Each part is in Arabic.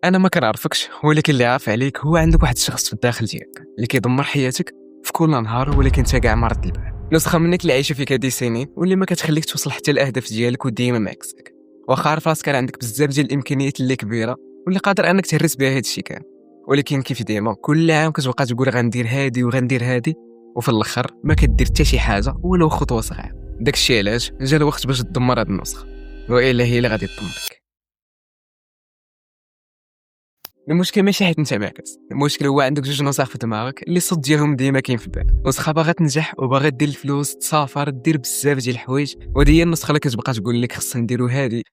انا ما كنعرفكش، ولكن اللي عارف عليك هو عندك واحد الشخص في الداخل ديالك اللي كيدمر حياتك في كل نهار، ولكن انت كاع ما رد البال. نسخه منك اللي عايشه فيك هذه سنين واللي ما كتخليك توصل حتى الاهداف ديالك وديما معكسك. واخا عارف راسك راه عندك بزاف ديال الامكانيات اللي كبيره واللي قادر انك تهرس بها هذا الشيء كامل، ولكن كيف ديما كل عام كتبقى تقول غندير هادي وغندير هادي، وفي الاخر ما كدير حتى شي حاجه ولو خطوه صغيره. داكشي علاش جا الوقت باش تدمر هذه النسخه، والا هي اللي غادي تدمرك. المشكل ماشي حيت انت معكس، المشكل هو عندك جوج نسخ في دماغك اللي الصوت ديالهم ديما كاين في البال. نسخه باغا تنجح وباغا دير الفلوس، تسافر، دير بزاف ديال الحوايج، وهذه هي النسخه اللي كتبقى تقول لك خصنا نديرو هادي،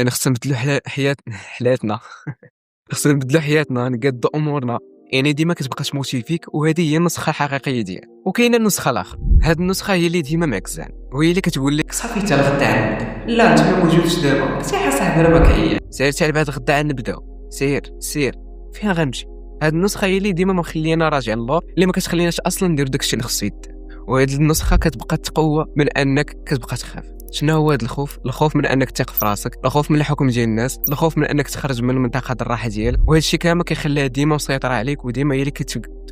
خصنا نبدلو حياتنا خصنا نبدلو حياتنا، نقادو امورنا. يعني ديما كتبقى تموتي فيك، وهذه هي النسخه الحقيقيه ديالك. وكاينه النسخه الاخرى، هاد النسخه هي اللي ديما معكسان، وهي اللي كتقول لك صافي حتى غدا عندك، لا انت ما موجودش دابا، حتى صاحبي راه ما كاين، سير حتى بعد غدا نبداو، سير فين غنمشي. هاد النسخه هي اللي ديما مخلينا راجع اللور، اللي ما كتخليناش اصلا ندير داكشي اللي خصو يدير. وهاد النسخه كتبقى تقوى من انك كتبقى تخاف. شنو هو هاد الخوف؟ الخوف من انك تثق في راسك، الخوف من الحكم ديال الناس، الخوف من انك تخرج من منطقه الراحه ديالك، وهذا الشيء كامل كيخليها ديما مسيطره عليك، وديما هي اللي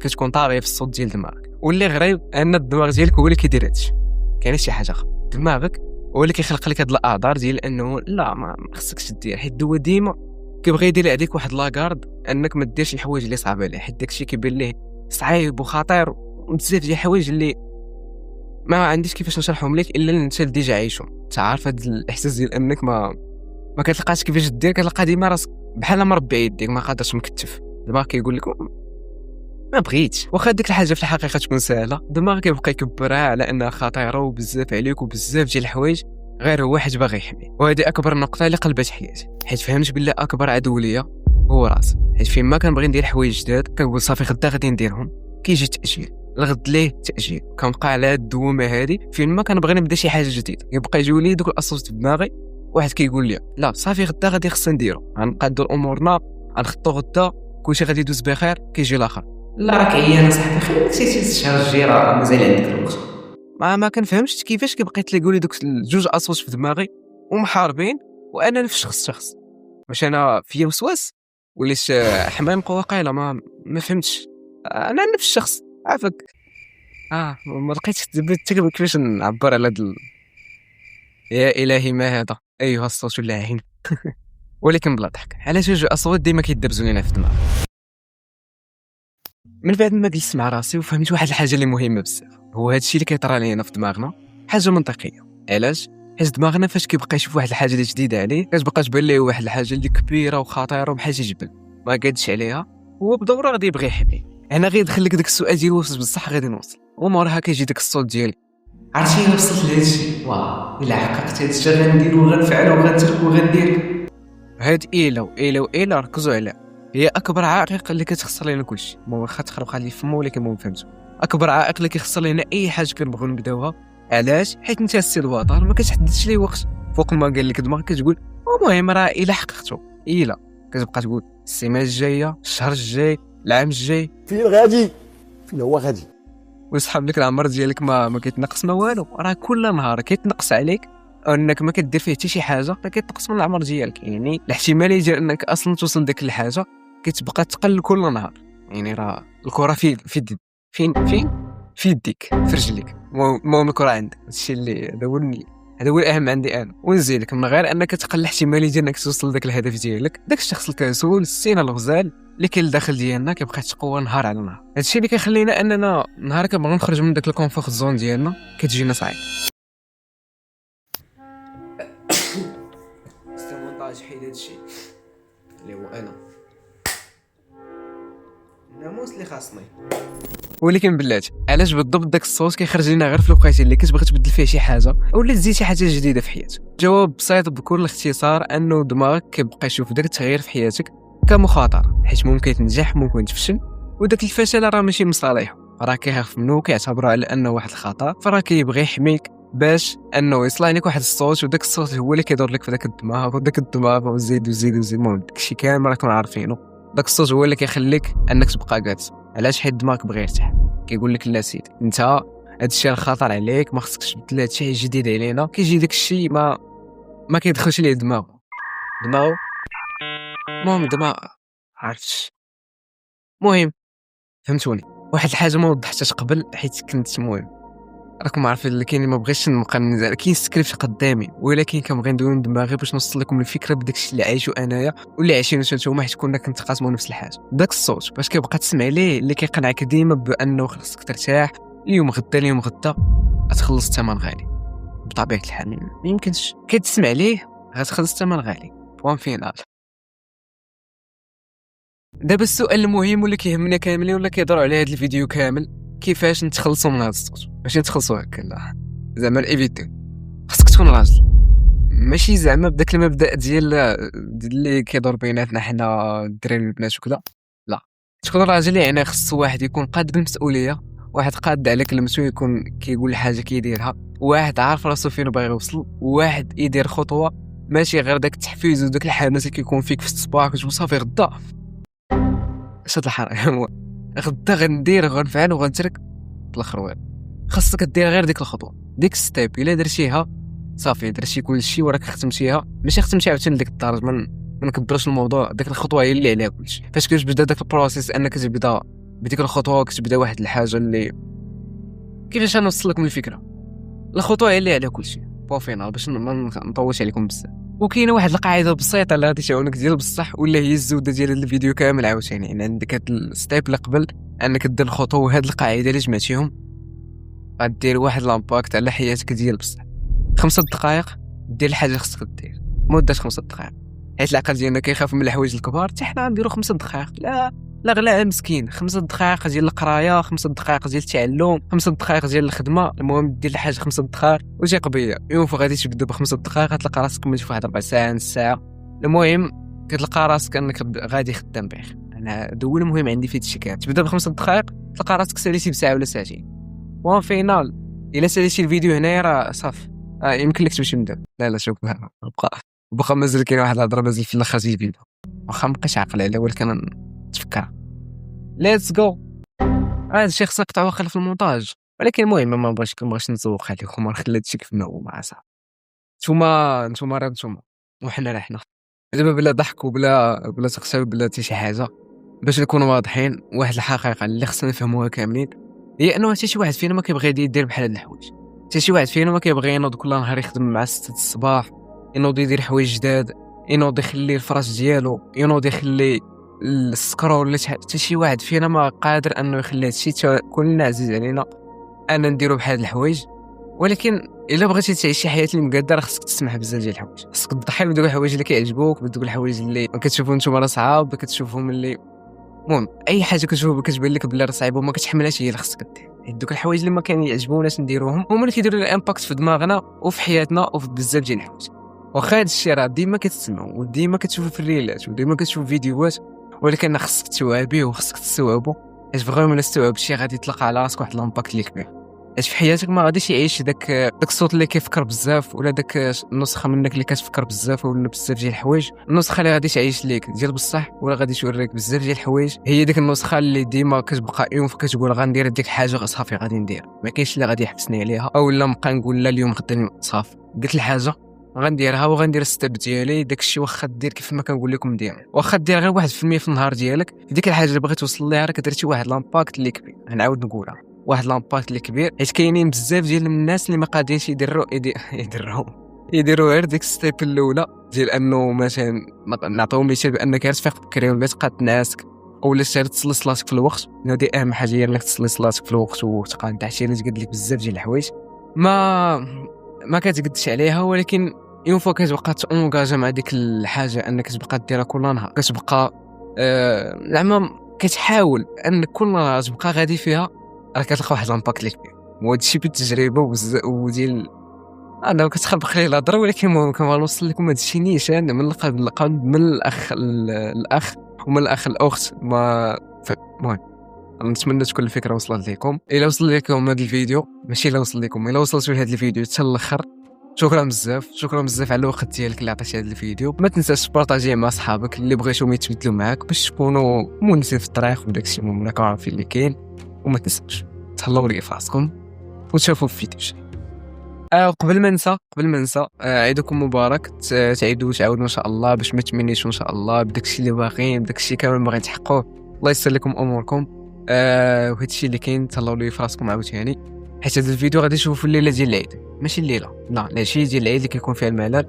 كتكون طاغيه في الصوت ديال دماغك. واللي غريب ان الدماغ ديالك هو اللي كيدير هادشي، كاين شي حاجه اخرى. دماغك هو اللي كيخلق لك هاد الاعذار ديال انه لا ما خصكش دير، حيت هو ديما كيبغي يدير عليك واحد لاكارد انك ما ديرش الحوايج اللي صعيبه عليه، حيت داكشي كيبان ليه صعيب وخطير، وبزاف ديال الحوايج اللي ما عنديش كيفاش نشرحهم لك الا انت اللي ديجا عايشهم. انت عارف هذا الاحساس ديال انك ما كتلقاش كيفاش دير، كتلقى ديما راسك بحال مربي يديك ما قادرش مكتف. دماغك كيقول لك ما بغيتش، واخا ديك الحاجه في الحقيقه تكون سهله، دماغك كيبقى يكبرها على انها خطيره وبزاف عليك وبزاف ديال الحوايج، غير هو واحد باغي يحمي. وهذه اكبر نقطه اللي قلبت حياتي، حيت فهمت بالله اكبر عدو ليا هو راسي. حيت فين ما كنبغي ندير حوايج جداد كنقول صافي غدا غادي نديرهم، كيجي تاجيل، الغد ليه تاجيل، كنبقى على هاد الدوامه هذه. فين ما كنبغي نبدا شي حاجه جديده يبقى يجيو لي دوك الاصوات في دماغي، واحد كيقول لي لا صافي غدا غادي خصنا نديرو، غنقادو امورنا، غنخطو غدا كلشي غادي يدوز بخير. كيجي الاخر لا راك عيان صاحبي، خليك تسيتي الشهر الجاي راه مازال عندك الوقت. ما كنفهمش كيفاش كيبقيت تلقوا لي دوك الجوج اصوات في دماغي ومحاربين، وانا نفس الشخص. واش انا فيا وسواس وليش حمام قواقيله؟ ما فهمتش. انا نفس الشخص عافاك. ما لقيتش دابا كيفاش نعبر على يا الهي ما هذا ايها الصوت اللاعين ولكن بلا ضحك، علاش جوج اصوات ديما كيدبزوا لينا في دماغي؟ من بعد ما جلست مع راسي وفهمت واحد الحاجه اللي مهمه بزاف، هو هادشي اللي كيطرى لينا في دماغنا حاجه منطقيه. علاش؟ حيت دماغنا فاش كيبقى يشوف واحد الحاجه اللي جديده عليه كتبقى تبان ليه واحد الحاجه اللي كبيره وخطيره وبحال شي جبل ما قادش عليها، هو بدوره غادي يبغي يحمي. انا غيدخل لك داك السؤال ديال واش بصح غادي نوصل، ومورها كيجي داك الصوت ديالي عرفتي الا وصلت لهادشي واه الا حققت هادشي غندير وغنفعل وغنترك وغندير. هاد ايلا ركزوا عليها، هي اكبر عائق اللي كتخسر لنا كلشي. ما واخا تخرق لي فمو ولكن ما فهمتو. اكبر عائق اللي كيخسر لنا اي حاجه كنبغيو نبداوها. علاش؟ حيت انت السي الوطن ما كتحددش ليه وقت، فوق ما قال لك دماغك كتقول المهم راه الا حققته، الا كتبقى تقول السيمانه الجايه، الشهر الجاي، العام الجاي، فين غادي، فين هو غادي. ويسحب لك العمر ديالك ما كيتنقص ما والو، راه كل نهار كيتنقص عليك انك ما كدير فيه حتى شي حاجه، فكيتنقص من العمر ديالك. يعني الاحتماليه ديال انك اصلا توصل لديك الحاجه كتبقى تقل كل نهار. يعني راه الكره في يدك، في يديك، في رجليك، المهم الكره عندك. هادشي اللي هذا هو الاهم عندي انا. ونزيدك من غير انك تقل الاحتماليه ديال انك توصل لذاك الهدف ديالك، داك الشخص الكسول السين الغزال اللي كاين لداخل ديالنا كيبقى يتقوى نهار على نهار. هادشي اللي كيخلينا اننا نهار كنبغيو نخرج من داك الكونفورت زون ديالنا كتجينا صعيب. استمونطاج حيد هادشي اللي هو انا الناموس اللي خاصني. ولكن بلاتي علاش بالضبط داك الصوت كيخرج لنا غير في الوقت اللي كتبغي تبدل فيه شي حاجه ولا تزيد شي حاجه جديده في حياتك؟ جواب بسيط بكل اختصار، انه دماغك كيبقى يشوف داك التغيير في حياتك كمخاطره، حيت ممكن تنجح ممكن تفشل، وداك الفشل راه ماشي مصالحه، راه كيخاف منه وكيعتبره على انه واحد الخطا، فراه كيبغي يحميك باش انه يصلح لك واحد الصوت، وداك الصوت هو اللي كيدور لك في داك الدماغ، وداك الدماغ وزيد المهم داكشي كامل راكم عارفينه. داك الصوت هو اللي كيخليك انك تبقى جالس. علاش؟ حيت دماغك بغى يرتاح، كيقول لك لا سيدي انت هادشي الخطر عليك، ما خصكش تبدل هادشي جديد علينا. كيجي داكشي ما كيدخلش ليه دماغه. المهم دماغ عرفتش. المهم فهمتوني. واحد الحاجه ما وضحتهاش قبل حيت كنت المهم راكم عارفين اللي كاين، ما بغيتش نبقى نزال كاين سكريبت قدامي، ولكن كنبغي ندوي من دماغي باش نوصل لكم الفكره بداكشي اللي عايشو انايا واللي عايشينو نتوما، حيت كنا كنتقاسموا نفس الحاجه. داك الصوت باش كيبقى تسمع ليه اللي كيقنعك ديما بانه خصك ترتاح، اليوم غدا غتخلص الثمن غالي. بطبيعه الحال ما يمكنش كتسمع ليه غتخلص الثمن غالي. بوان فينال. دابا السؤال المهم واللي كيهمنا كاملين ولا كيدور على هذا الفيديو كامل، كيفاش نتخلصوا من هذا الصوت؟ ماشي نتخلصوا هكا لا، زعما الايفيتي. خصك تكون راجل، ماشي زعما بداك المبدا ديال اللي كيدور بيناتنا حنا الدراري والبنات وكذا، لا. تكون راجل يعني خص واحد يكون قاد بالمسؤوليه، واحد قاد على كلمته، يكون كيقول الحاجه كيديرها، واحد عارف راسو فين باغي يوصل، واحد يدير خطوه، ماشي غير داك التحفيز وداك الحماس اللي كيكون فيك في الصباح كتقول صافي غدا شاد الحرام غدا غندير غنفعل وغنترك الاخر والو. خاصك دير غير ديك الخطوه، ديك ستيب. الا درتيها صافي درتي كلشي وراك ختمتيها. ماشي ختمتيها عاوتاني لديك الدرجه، ما نكبروش الموضوع. ديك الخطوه هي اللي عليها كلشي. فاش كتبدا داك البروسيس انك تبدا بديك الخطوه، كتبدا واحد الحاجه اللي كيفاش نوصل لكم الفكره. الخطوه هي اللي عليها كلشي. بو فينال باش ما نطولش عليكم بزاف. وكاينه واحد القاعده بسيطه اللي غادي تعاونك ديال بصح، ولا هي الزوده ديال الفيديو كامل عاوتاني. يعني عندك هاد الستيب اللي قبل انك دير الخطوه، وهاد القاعده اللي جمعتيهم غدير واحد لامباكت على حياتك ديال بصح. 5 دقائق دير الحاجه خصك دير، مده 5 دقائق. حيت العقل ديالنا كيخاف من الحوايج الكبار، حتى حنا غنديروا 5 دقائق. لا غلا مسكين. 5 دقائق ديال القرايه، 5 دقائق ديال التعلم، 5 دقائق ديال الخدمه. المهم دير الحاجه 5 دقائق وثق بيا يوم غادي تبدا ب5 دقائق غتلقى راسك كملتي في واحد 4 ساعات نص ساعه. المهم كتلقى راسك انك غادي خدام بخير. انا هذا المهم عندي في هادشي كامل. تبدا ب5 دقائق تلقى راسك ساليتي بساعه ولا ساعتين. وان فينال الا ساليتي الفيديو هنايا راه صافي. يمكن لك تمشي من دابا. لا شوف بقى مازال كاين واحد الهضره مازال في الاخر ديال الفيديو، واخا مابقيتش عاقل عليها ولكن نتفكرها. ليتس جو. هذا الشيء خصك تقطعو واخا في المونتاج، ولكن المهم ما بغيتش نزوق عليكم، نخلي هادشي كيف ما هو مع صاحبي. نتوما راه نتوما وحنا راه حنا. دابا بلا ضحك وبلا تقساو بلا حتى شي حاجه، باش نكونوا واضحين. واحد الحقيقه اللي خصنا نفهموها كاملين هي انه حتى شي واحد فينا ما كيبغي يدير بحال هاد الحوايج. حتى شي واحد فينا ما كيبغي ينوض كل نهار يخدم مع 6 الصباح، ينوض يدير حوايج جداد، ينوض يخلي الفراش ديالو، ينوض يخلي السكرول ولا حتى شي واحد فينا ما قادر انه يخلي هادشي. كلنا عزيز علينا انا نديرو بحال هاد الحوايج، ولكن الا بغيتي تعيش شي حياه اللي مقاده راه خصك تسمح بزاف ديال الحوايج. خصك تضحي بدوك الحوايج اللي كيعجبوك، بدوك الحوايج اللي كتشوفهم نتوما راه صعاب، كتشوفهم اللي المهم اي حاجه كتشوفها كتبان لك بلا راه صعيبه وما كتحملهاش هي اللي خصك دير. حيت دوك الحوايج اللي ما كيعجبوناش نديروهم هما اللي كيديروا الامباكت في دماغنا وفي حياتنا وفي بزاف ديال الحوايج. واخا هاد الشيء راه ديما كتسمعوا وديما كتشوفوا في الريلات وديما كتشوفوا فيديوهات، ولكن خصك توعبيه وخصك تستوعبه. حيت فريمون الا استوعب شي غادي تلقى على راسك واحد الامباكت اللي كبير. حيت في حياتك ما غاديش يعيش داك الصوت اللي كيفكر بزاف، ولا داك النسخه منك اللي كتفكر بزاف ولا بزاف ديال الحوايج. النسخه اللي غادي تعيش ليك ديال بصح ولا غادي توريك بزاف ديال الحوايج هي ديك النسخه اللي ديما كتبقى يوم كتقول غندير ديك الحاجه صافي غادي ندير، ما كاينش اللي غادي يحبسني عليها او لا نبقى نقول لا اليوم غدا صافي. قلت الحاجه غنديرها وغندير الستيب ديالي. داكشي واخا دير كيف ما كنقول لكم ديما، واخا دير غير 1% في النهار ديالك ديك الحاجه اللي بغيت توصل ليها راه كدرتي واحد لامباكت اللي كبير. نعاود نقولها، واحد لامباكت اللي كبير. حيت كاينين بزاف ديال الناس اللي ما قادينش يديروا غير ديك ستيب الاولى ديال انه مثلا نعطيو مثال بانك تفيق بكري ولا تقاد ناسك ولا تصلي صلاتك في الوقت. هذه اهم حاجه هي انك تصلي صلاتك في الوقت وتقاد حتى اللي تقاد لك بزاف ديال الحوايج ما كتقدش عليها. ولكن يوم فوا كتبقى تونغاجا مع ديك الحاجه انك تبقى ديرها كل نهار، كتبقى زعما كتحاول ان كل نهار تبقى غادي فيها، راه كتلقى واحد الامباكت اللي كبير. وهذا الشيء بالتجربه وديال انا كتخبق لي الهضره. ولكن المهم كنوصل لكم هذا الشيء نيشان من القلب من الاخ ومن الاخ الاخت. المهم نتمنى تكون الفكره وصلت لكم. الا وصل لكم هذا الفيديو ماشي الا وصل لكم، الا وصلتوا لهذا الفيديو حتى الاخر، شكرا بزاف على الوقت ديالك اللي عطيتي هذا الفيديو. ما تنساش تبارطاجيه مع صحابك اللي بغيتهم يتبدلوا معاك باش تكونوا مونسين في الطريق وداكشي. المهم راكم عارفين اللي كاين. وما تنساوش تهلاو لي في راسكم وتشوفوا في فيديو جاي. قبل ما ننسى عيدكم مبارك، تعيدوا وتعاودوا ان شاء الله باش ما تمنيتوا ان شاء الله بداكشي اللي باغيين، بداكشي كامل باغيين تحققوه. الله يسر لكم اموركم. وهذا الشيء اللي كاين، تهلاو لي في راسكم عاوتاني، حيت هذا الفيديو غادي تشوفوا الليله ديال العيد، ماشي الليله، لا العشيه ديال العيد اللي كيكون فيها الملل.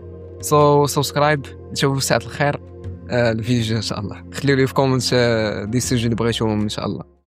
سبسكرايب، نشوفوا في ساعه الخير. الفيديو ان شاء الله. خليوا لي في كومنت دي السجن اللي بغيتوهم ان شاء الله.